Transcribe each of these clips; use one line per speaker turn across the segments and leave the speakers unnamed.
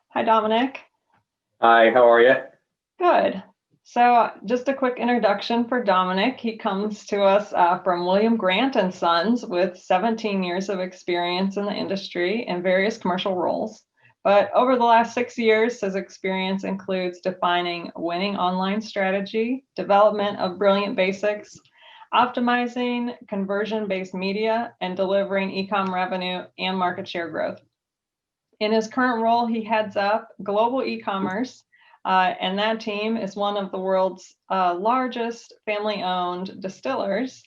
Hi, Dominic.
Hi, how are you?
Good. So, just a quick introduction for Dominic. He comes to us from William Grant and Sons with 17 years of experience in the industry in various commercial roles. But over the last 6 years, his experience includes defining winning online strategy, development of brilliant basics, optimizing conversion-based media, and delivering e-com revenue and market share growth. In his current role, he heads up global e-commerce, and that team is one of the world's largest family-owned distillers,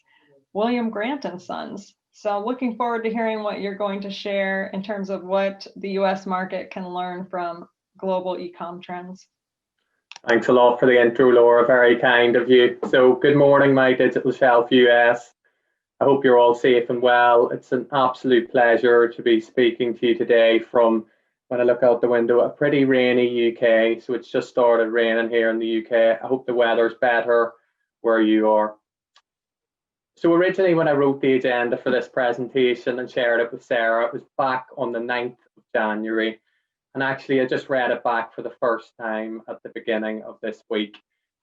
William Grant and Sons. So looking forward to hearing what you're going to share in terms of what the US market can learn from global e-com trends.
Thanks a lot for the intro, Laura. Very kind of you. So, good morning, my Digital Shelf US. I hope you're all safe and well. It's an absolute pleasure to be speaking to you today from, when I look out the window, a pretty rainy UK. So, it's just started raining here in the UK. I hope the weather's better where you are. So originally when I wrote the agenda for this presentation and shared it with Sarah, it was back on the 9th of January. And actually I just read it back for the first time at the beginning of this week.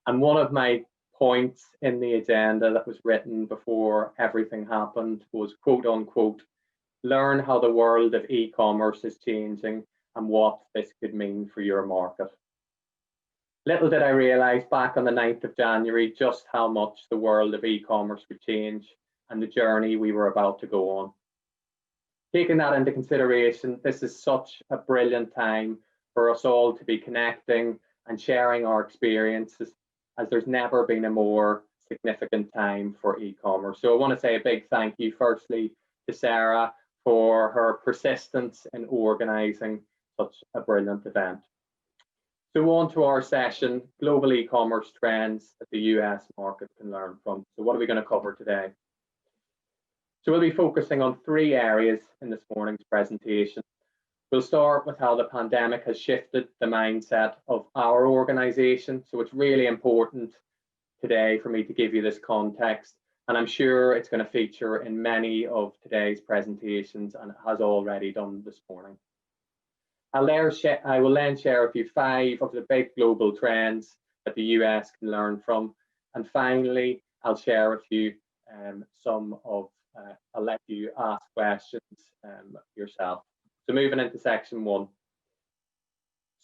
And one of my points in the agenda that was written before everything happened was, quote unquote, learn how the world of e-commerce is changing and what this could mean for your market. Little did I realise back on the 9th of January just how much the world of e-commerce would change and the journey we were about to go on. Taking that into consideration, this is such a brilliant time for us all to be connecting and sharing our experiences, as there's never been a more significant time for e-commerce. So I want to say a big thank you firstly to Sarah for her persistence in organising such a brilliant event. So on to our session, global e-commerce trends that the US market can learn from. So what are we going to cover today? So we'll be focusing on three areas in this morning's presentation. We'll start with how the pandemic has shifted the mindset of our organization. So it's really important today for me to give you this context, and I'm sure it's going to feature in many of today's presentations and it has already done this morning. I will then share with you 5 of the big global trends that the US can learn from. And finally, I'll share with you I'll let you ask questions yourself. So moving into section 1.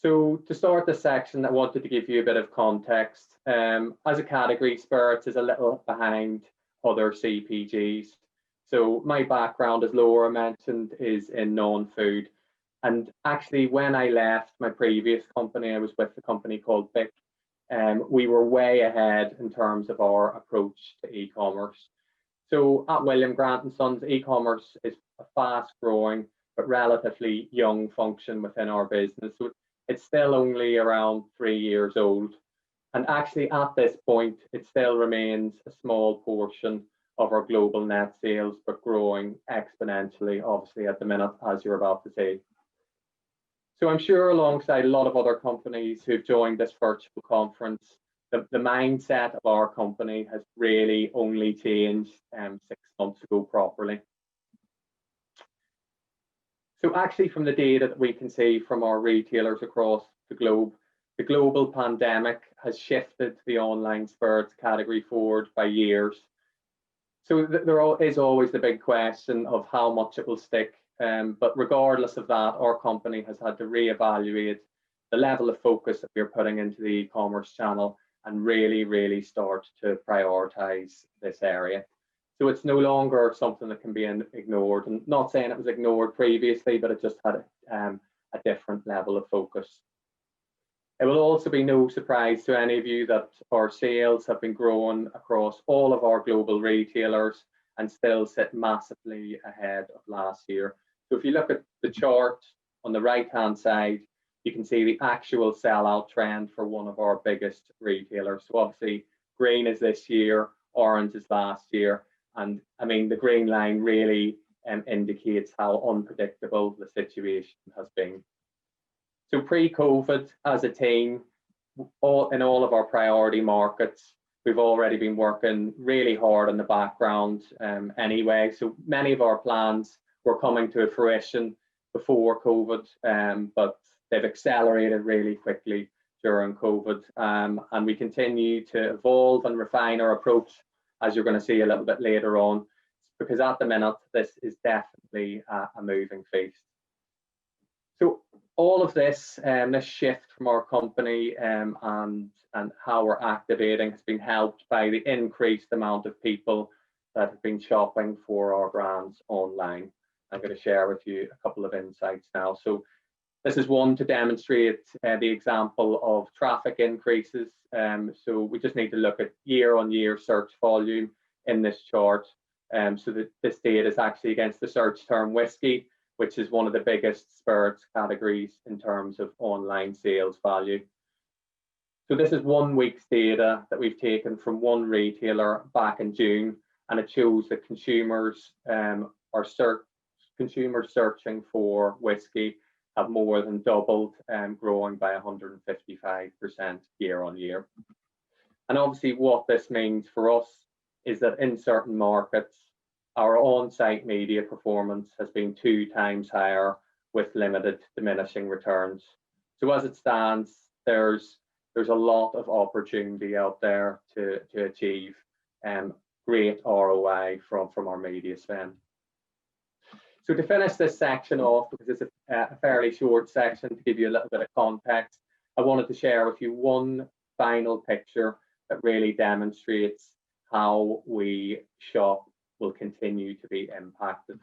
So to start this section, I wanted to give you a bit of context. As a category, spirits is a little behind other CPGs. So my background, as Laura mentioned, is in non-food. And actually, when I left my previous company, I was with a company called BIC. We were way ahead in terms of our approach to e-commerce. So at William Grant and Sons, e-commerce is a fast-growing but relatively young function within our business. So it's still only around 3 years old. And actually, at this point, it still remains a small portion of our global net sales, but growing exponentially, obviously, at the minute, as you're about to see. So I'm sure alongside a lot of other companies who've joined this virtual conference, the mindset of our company has really only changed 6 months ago properly. So actually from the data that we can see from our retailers across the globe, the global pandemic has shifted the online spirits category forward by years. So there is always the big question of how much it will stick. But regardless of that, our company has had to reevaluate the level of focus that we're putting into the e-commerce channel and really start to prioritize this area. So it's no longer something that can be ignored. And not saying it was ignored previously, but it just had a different level of focus. It will also be no surprise to any of you that our sales have been growing across all of our global retailers and still sit massively ahead of last year. So if you look at the chart on the right-hand side, you can see the actual sellout trend for one of our biggest retailers. So obviously, green is this year, orange is last year. And I mean, the green line really indicates how unpredictable the situation has been. So pre-COVID, as a team, in all of our priority markets, we've already been working really hard in the background anyway. So many of our plans were coming to fruition before COVID, but they've accelerated really quickly during COVID, and we continue to evolve and refine our approach, as you're going to see a little bit later on, because at the minute this is definitely a moving feast. So all of this, this shift from our company and how we're activating has been helped by the increased amount of people that have been shopping for our brands online. I'm going to share with you a couple of insights now. So this is one to demonstrate the example of traffic increases. So we just need to look at year-on-year search volume in this chart. So that this data is actually against the search term whiskey, which is one of the biggest spirits categories in terms of online sales value. So this is 1 week's data that we've taken from one retailer back in June, and it shows that consumers searching for whiskey have more than doubled, growing by 155% year on year. And obviously what this means for us is that in certain markets, our on-site media performance has been 2 times higher with limited diminishing returns. So as it stands, there's a lot of opportunity out there to achieve great ROI from our media spend. So to finish this section off, because it's a fairly short section, to give you a little bit of context, I wanted to share with you one final picture that really demonstrates how we shop will continue to be impacted.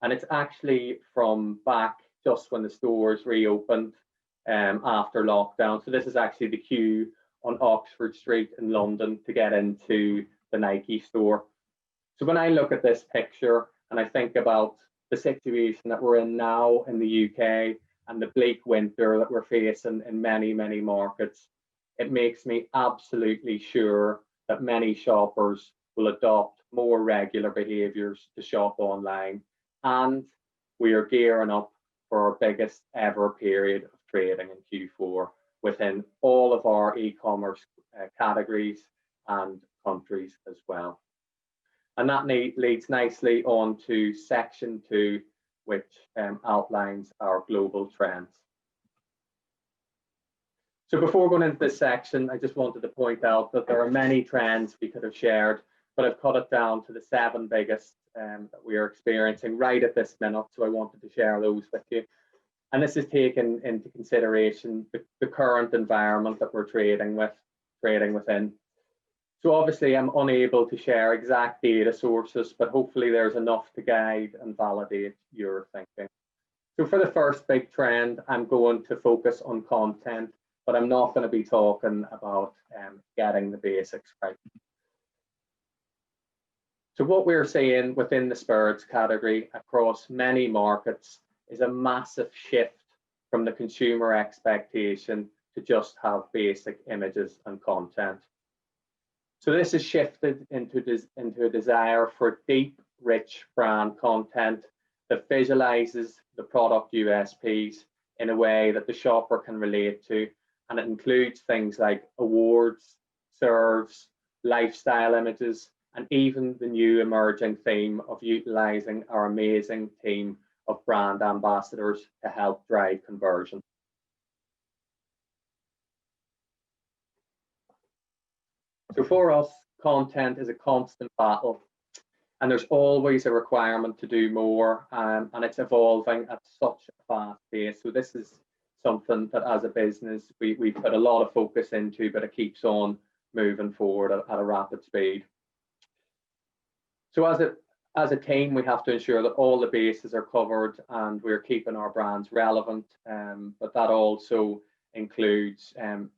And it's actually from back just when the stores reopened after lockdown. So this is actually the queue on Oxford Street in London to get into the Nike store. So when I look at this picture and I think about the situation that we're in now in the UK and the bleak winter that we're facing in many, many markets, it makes me absolutely sure that many shoppers will adopt more regular behaviours to shop online, and we are gearing up for our biggest ever period of trading in Q4 within all of our e-commerce categories and countries as well. And that leads nicely on to section 2, which outlines our global trends. So before going into this section, I just wanted to point out that there are many trends we could have shared, but I've cut it down to the 7 biggest that we are experiencing right at this minute. So I wanted to share those with you. And this is taken into consideration the current environment that we're trading within. So obviously I'm unable to share exact data sources, but hopefully there's enough to guide and validate your thinking. So for the first big trend, I'm going to focus on content, but I'm not going to be talking about getting the basics right. So what we're seeing within the spirits category across many markets is a massive shift from the consumer expectation to just have basic images and content. So this has shifted into a desire for deep, rich brand content that visualizes the product USPs in a way that the shopper can relate to, and it includes things like awards, serves, lifestyle images, and even the new emerging theme of utilizing our amazing team of brand ambassadors to help drive conversion. So for us, content is a constant battle, and there's always a requirement to do more, and it's evolving at such a fast pace. So this is something that as a business we put a lot of focus into, but it keeps on moving forward at a rapid speed. So as a team, we have to ensure that all the bases are covered and we're keeping our brands relevant, but that also includes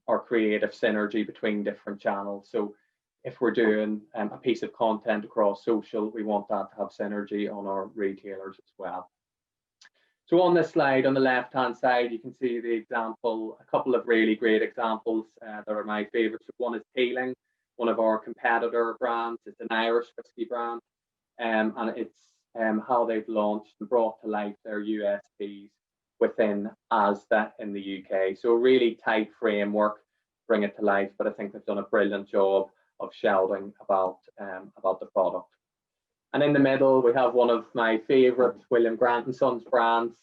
our creative synergy between different channels. So if we're doing a piece of content across social, we want that to have synergy on our retailers as well. So on this slide, on the left-hand side, you can see the example, a couple of really great examples that are my favorites. One is Teeling, one of our competitor brands. It's an Irish whiskey brand, and it's how they've launched and brought to life their USPs within Asda in the UK. So a really tight framework, bring it to life, but I think they've done a brilliant job of shouting about the product. And in the middle, we have one of my favorite William Grant & Sons brands,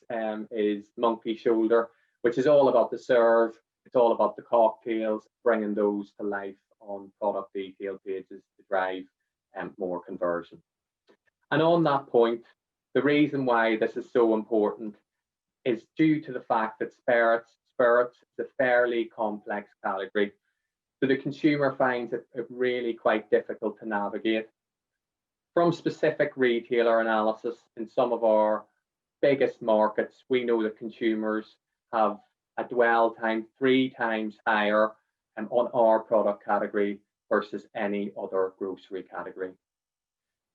is Monkey Shoulder, which is all about the serve. It's all about the cocktails, bringing those to life on product detail pages to drive more conversion. And on that point, the reason why this is so important is due to the fact that spirits is a fairly complex category. So the consumer finds it really quite difficult to navigate. From specific retailer analysis in some of our biggest markets, we know that consumers have a dwell time 3 times higher on our product category versus any other grocery category.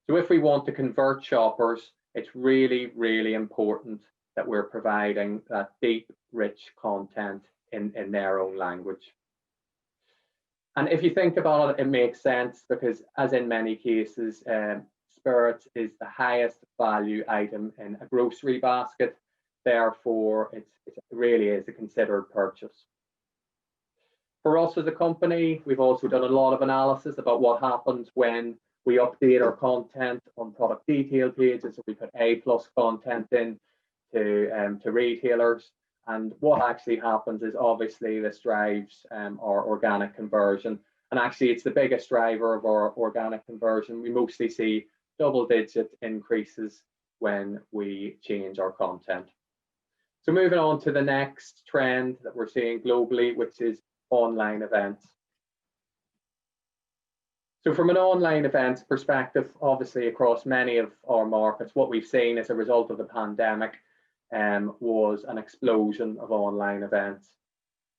So if we want to convert shoppers, it's really, really important that we're providing that deep, rich content in their own language. And if you think about it, it makes sense because, as in many cases, spirits is the highest value item in a grocery basket. Therefore, it really is a considered purchase. For us as a company, we've also done a lot of analysis about what happens when we update our content on product detail pages. So we put A+ content in to retailers. And what actually happens is obviously this drives our organic conversion. And actually, it's the biggest driver of our organic conversion. We mostly see double-digit increases when we change our content. So moving on to the next trend that we're seeing globally, which is online events. So from an online events perspective, obviously across many of our markets, what we've seen as a result of the pandemic was an explosion of online events.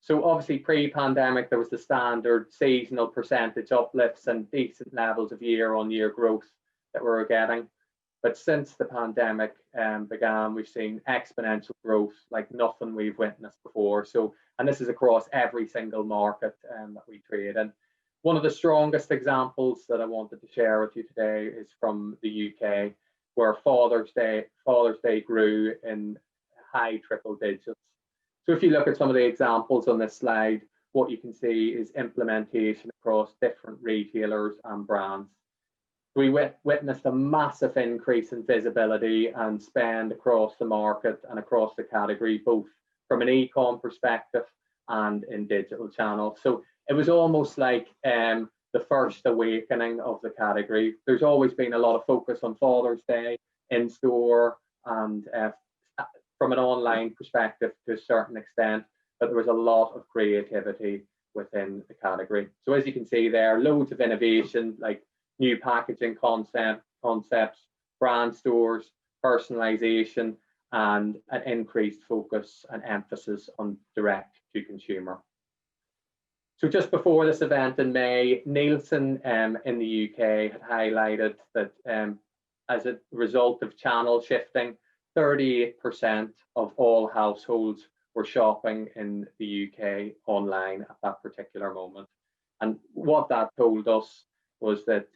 So obviously pre-pandemic, there was the standard seasonal percentage uplifts and decent levels of year-on-year growth that we were getting. But since the pandemic began, we've seen exponential growth like nothing we've witnessed before. So, and this is across every single market that we trade in. One of the strongest examples that I wanted to share with you today is from the UK, where Father's Day grew in high triple digits. So if you look at some of the examples on this slide, what you can see is implementation across different retailers and brands. We witnessed a massive increase in visibility and spend across the market and across the category, both from an e-com perspective and in digital channels. So it was almost like the first awakening of the category. There's always been a lot of focus on Father's Day in store and from an online perspective to a certain extent, but there was a lot of creativity within the category. So as you can see there, loads of innovation like new packaging concepts, brand stores, personalization, and an increased focus and emphasis on direct to consumer. So just before this event in May, Nielsen in the UK had highlighted that as a result of channel shifting, 38% of all households were shopping in the UK online at that particular moment. And what that told us was that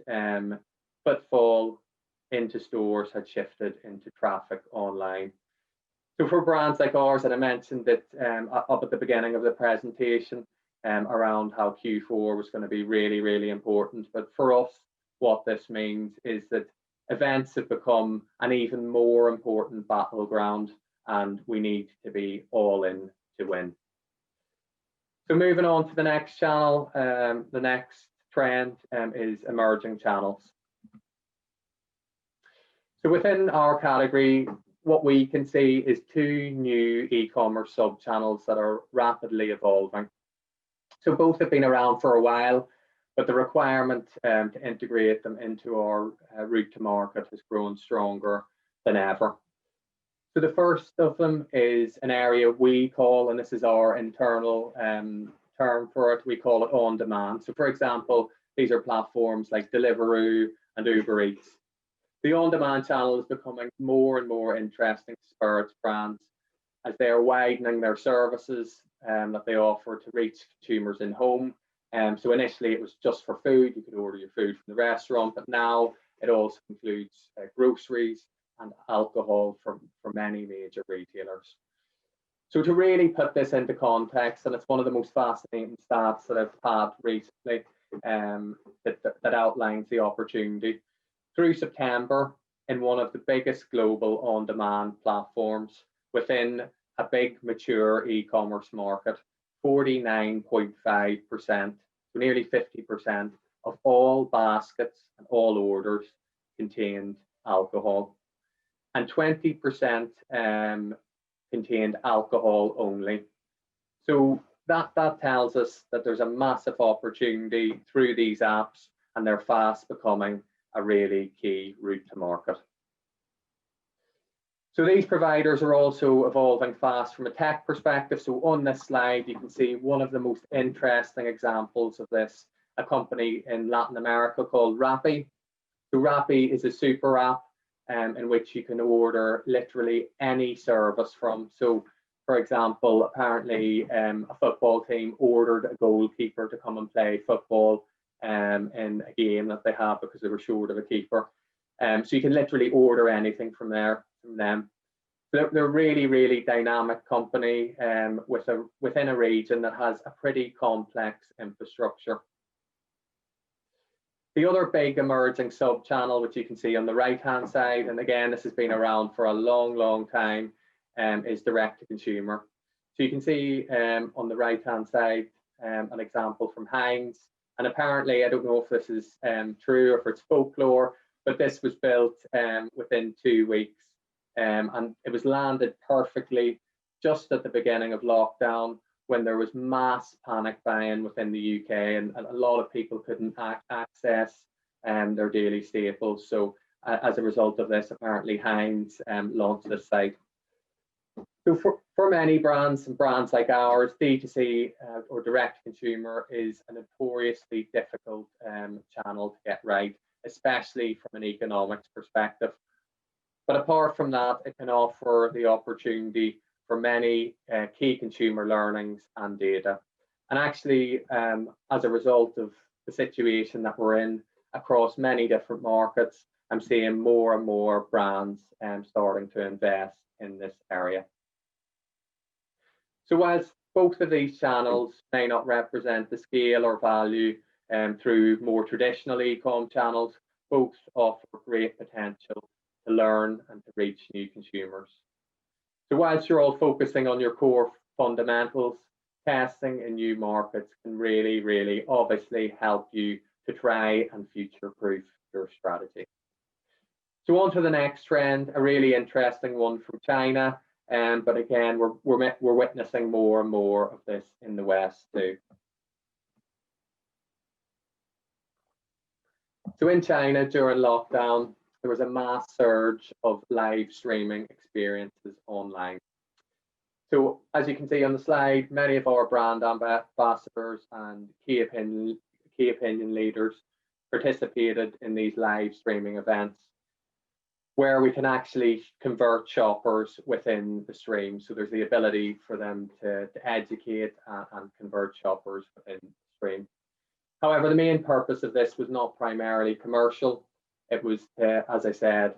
footfall into stores had shifted into traffic online. So for brands like ours, and I mentioned that up at the beginning of the presentation around how Q4 was going to be really, really important. But for us, what this means is that events have become an even more important battleground, and we need to be all in to win. So moving on to the next channel, the next trend is emerging channels. So within our category, what we can see is 2 new e-commerce sub-channels that are rapidly evolving. So both have been around for a while, but the requirement to integrate them into our route to market has grown stronger than ever. So the first of them is an area we call, and this is our internal term for it, we call it on demand. So for example, these are platforms like Deliveroo and Uber Eats. The on-demand channel is becoming more and more interesting to spirits brands as they are widening their services that they offer to reach consumers in home. So initially it was just for food, you could order your food from the restaurant, but now it also includes groceries and alcohol from many major retailers. So to really put this into context, and it's one of the most fascinating stats that I've had recently that outlines the opportunity. Through September, in one of the biggest global on-demand platforms, within a big mature e-commerce market, 49.5%, so nearly 50% of all baskets and all orders contained alcohol, and 20% contained alcohol only. So that tells us that there's a massive opportunity through these apps, and they're fast becoming a really key route to market. So these providers are also evolving fast from a tech perspective. So on this slide, you can see one of the most interesting examples of this, a company in Latin America called Rappi. So Rappi is a super app in which you can order literally any service from. So for example, apparently a football team ordered a goalkeeper to come and play football in a game that they have because they were short of a keeper. So you can literally order anything from them. They're a really, really dynamic company within a region that has a pretty complex infrastructure. The other big emerging sub-channel, which you can see on the right-hand side, and again, this has been around for a long, long time, is direct-to-consumer. So you can see on the right-hand side an example from Heinz, and apparently, I don't know if this is true or if it's folklore, but this was built within 2 weeks, and it was landed perfectly just at the beginning of lockdown, when there was mass panic buying within the UK, and a lot of people couldn't access their daily staples. So as a result of this, apparently Heinz launched this site. So for many brands and brands like ours, D2C or direct consumer is a notoriously difficult channel to get right, especially from an economics perspective. But apart from that, it can offer the opportunity for many key consumer learnings and data. And actually, as a result of the situation that we're in across many different markets, I'm seeing more and more brands starting to invest in this area. So whilst both of these channels may not represent the scale or value through more traditional e-com channels, both offer great potential to learn and to reach new consumers. So whilst you're all focusing on your core fundamentals, testing in new markets can really, really obviously help you to try and future-proof your strategy. So on to the next trend, a really interesting one from China. But again, we're witnessing more and more of this in the West too. So in China during lockdown, there was a mass surge of live streaming experiences online. So as you can see on the slide, many of our brand ambassadors and key opinion leaders participated in these live streaming events, where we can actually convert shoppers within the stream. So there's the ability for them to educate and convert shoppers within the stream. However, the main purpose of this was not primarily commercial. It was to, as I said,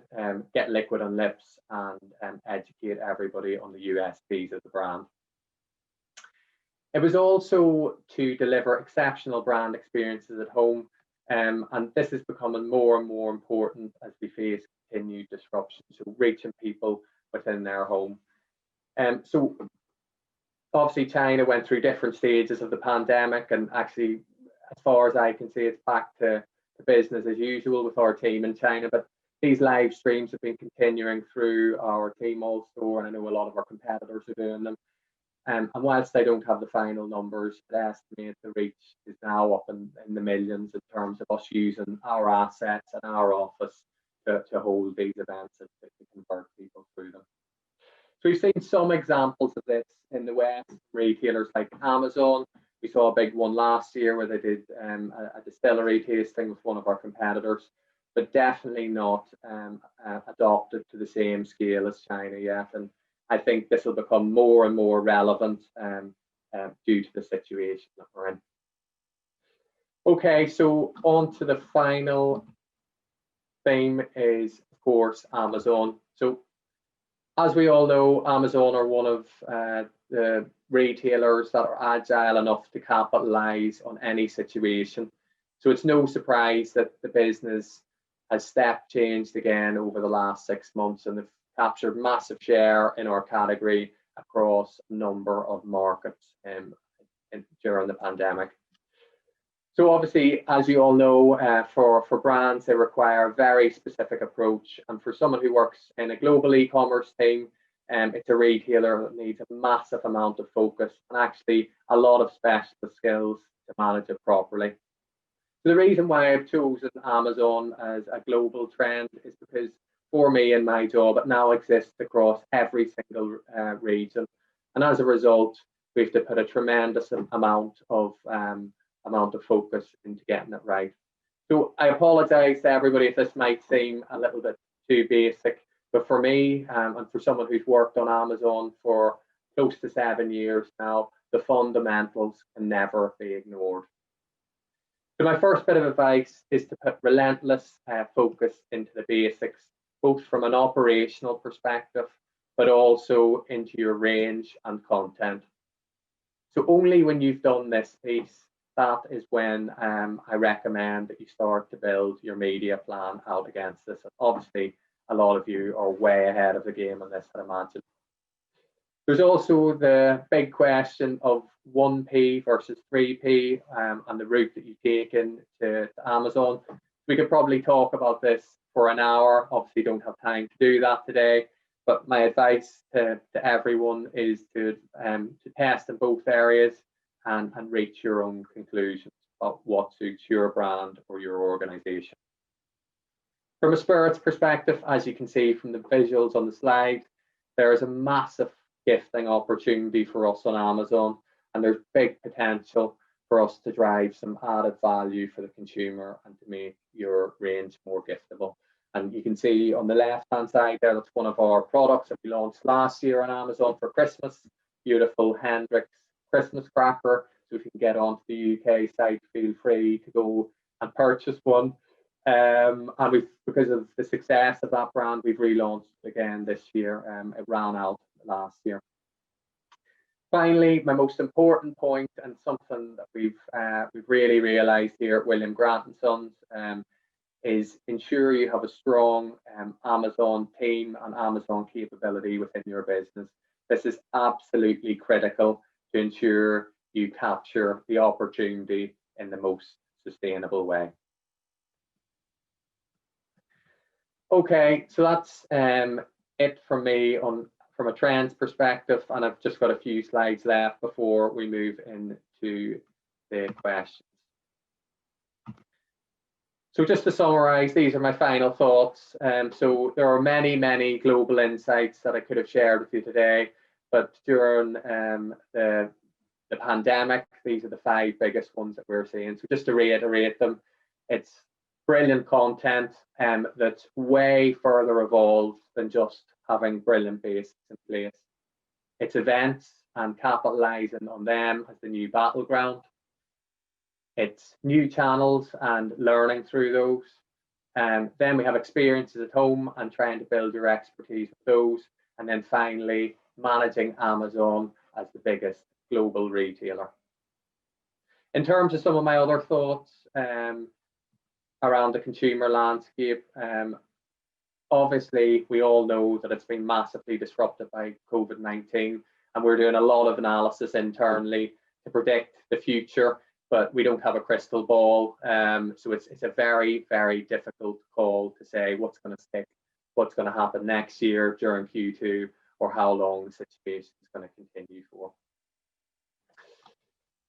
get liquid on lips and educate everybody on the USPs of the brand. It was also to deliver exceptional brand experiences at home, and this is becoming more and more important as we face continued disruption, so reaching people within their home. So obviously China went through different stages of the pandemic, and actually, as far as I can see, it's back to business as usual with our team in China. But these live streams have been continuing through our Tmall store, and I know a lot of our competitors are doing them. And whilst I don't have the final numbers, I estimate the reach is now up in the millions in terms of us using our assets and our office to hold these events and to convert people through them. So we've seen some examples of this in the West, retailers like Amazon. We saw a big one last year where they did a distillery tasting with one of our competitors, but definitely not adopted to the same scale as China yet. And I think this will become more and more relevant due to the situation that we're in. Okay, so on to the final theme is, of course, Amazon. So as we all know, Amazon are one of the retailers that are agile enough to capitalize on any situation. So it's no surprise that the business has step changed again over the last 6 months, and they've captured massive share in our category across a number of markets during the pandemic. So obviously, as you all know, for brands, they require a very specific approach. And for someone who works in a global e-commerce team, it's a retailer that needs a massive amount of focus and actually a lot of specialist skills to manage it properly. So the reason why I've chosen Amazon as a global trend is because for me in my job, it now exists across every single region. And as a result, we have to put a tremendous amount of focus into getting it right. So I apologize to everybody if this might seem a little bit too basic, but for me and for someone who's worked on Amazon for close to 7 years now, the fundamentals can never be ignored. So my first bit of advice is to put relentless focus into the basics, both from an operational perspective, but also into your range and content. So only when you've done this piece, that is when I recommend that you start to build your media plan out against this. Obviously, a lot of you are way ahead of the game on this, I imagine. There's also the big question of 1P versus 3P and the route that you take into Amazon. We could probably talk about this for an hour. Obviously, don't have time to do that today. But my advice to everyone is to test in both areas and reach your own conclusions about what suits your brand or your organization. From a spirits perspective, as you can see from the visuals on the slide, there is a massive gifting opportunity for us on Amazon, and there's big potential for us to drive some added value for the consumer and to make your range more giftable. And you can see on the left-hand side there, that's one of our products that we launched last year on Amazon for Christmas. Beautiful Hendrix Christmas cracker. So if you can get onto the UK site, feel free to go and purchase one. And because of the success of that brand, we've relaunched again this year. It ran out last year. Finally, my most important point, and something that we've really realised here at William Grant & Sons, is ensure you have a strong Amazon team and Amazon capability within your business. This is absolutely critical to ensure you capture the opportunity in the most sustainable way. Okay, so that's it from me from a trends perspective, and I've just got a few slides left before we move into the questions. So just to summarize, these are my final thoughts. So there are many, many global insights that I could have shared with you today, but during the pandemic, these are the 5 biggest ones that we're seeing. So just to reiterate them, it's brilliant content that's way further evolved than just having brilliant basics in place. It's events and capitalizing on them as the new battleground. It's new channels and learning through those. Then we have experiences at home and trying to build your expertise with those. And then finally, managing Amazon as the biggest global retailer. In terms of some of my other thoughts around the consumer landscape, obviously we all know that it's been massively disrupted by COVID-19, and we're doing a lot of analysis internally to predict the future, but we don't have a crystal ball. So it's a very, very difficult call to say what's going to stick, what's going to happen next year during Q2, or how long the situation is going to continue for.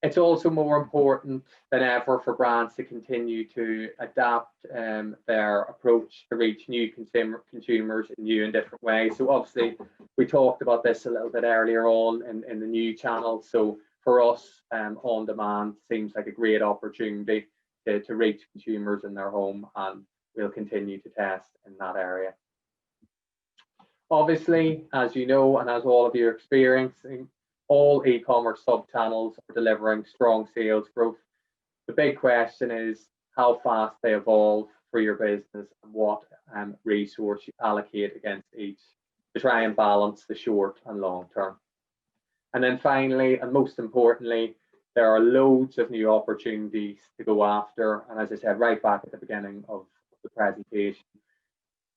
It's also more important than ever for brands to continue to adapt their approach to reach new consumers in new and different ways. So obviously, we talked about this a little bit earlier on in the new channels. So for us, on demand seems like a great opportunity to reach consumers in their home, and we'll continue to test in that area. Obviously, as you know, and as all of you are experiencing, all e-commerce sub-channels are delivering strong sales growth. The big question is how fast they evolve for your business and what resource you allocate against each to try and balance the short and long term. And then finally, and most importantly, there are loads of new opportunities to go after. And as I said right back at the beginning of the presentation,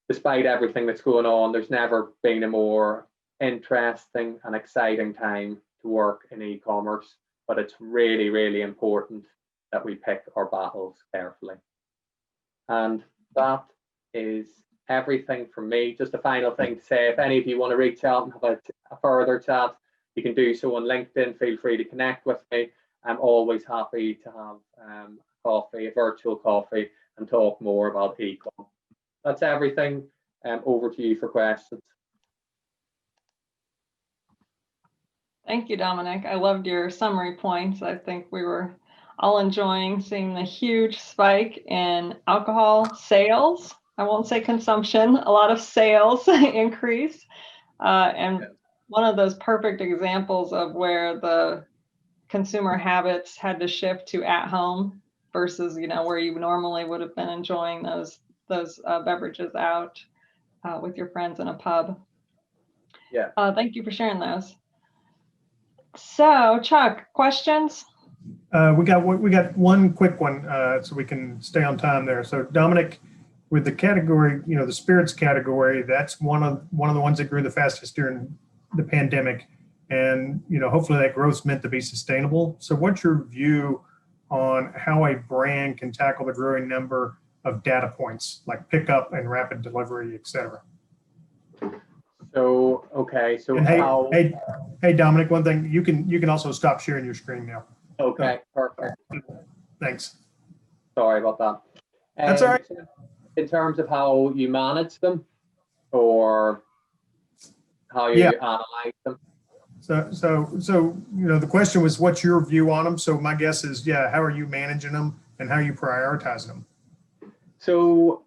despite everything that's going on, there's never been a more interesting and exciting time to work in e-commerce, but it's really, really important that we pick our battles carefully. And that is everything from me. Just a final thing to say, if any of you want to reach out and have a further chat, you can do so on LinkedIn. Feel free to connect with me. I'm always happy to have coffee, a virtual coffee, and talk more about e-com. That's everything. Over to you for questions.
Thank you, Dominic. I loved your summary points. I think we were all enjoying seeing the huge spike in alcohol sales. I won't say consumption, a lot of sales increase. And one of those perfect examples of where the consumer habits had to shift to at home versus, where you normally would have been enjoying those beverages out with your friends in a pub.
Yeah.
Thank you for sharing those. So, Chuck, questions?
We got one quick one, so we can stay on time there. So, Dominic, with the category, the spirits category, that's one of the ones that grew the fastest during the pandemic, and hopefully that growth's meant to be sustainable. So, what's your view on how a brand can tackle the growing number of data points like pickup and rapid delivery, et cetera?
So, okay. So,
and hey, Dominic, one thing, you can also stop sharing your screen now.
Okay, perfect.
Thanks.
Sorry about that.
That's all right.
In terms of how you manage them or how you analyze them?
So the question was, what's your view on them? So my guess is, how are you managing them and how are you prioritizing them?
So,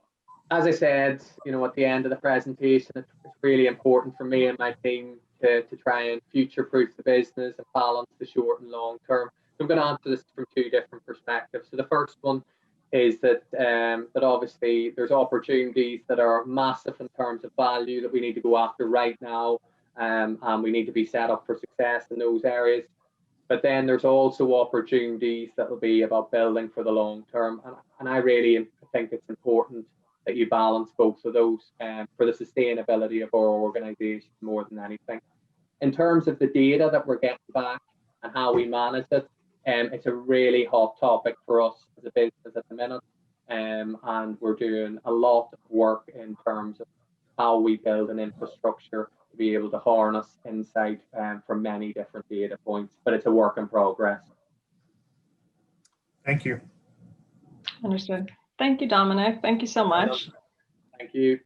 as I said, at the end of the presentation, it's really important for me and my team to try and future-proof the business and balance the short and long term. So I'm going to answer this from two different perspectives. So the first one is that obviously there's opportunities that are massive in terms of value that we need to go after right now, and we need to be set up for success in those areas. But then there's also opportunities that will be about building for the long term, and I really think it's important that you balance both of those for the sustainability of our organization more than anything. In terms of the data that we're getting back and how we manage it, it's a really hot topic for us as a business at the minute, and we're doing a lot of work in terms of how we build an infrastructure to be able to harness insight from many different data points, but it's a work in progress.
Thank you.
Understood. Thank you, Dominic. Thank you so much.
Thank you.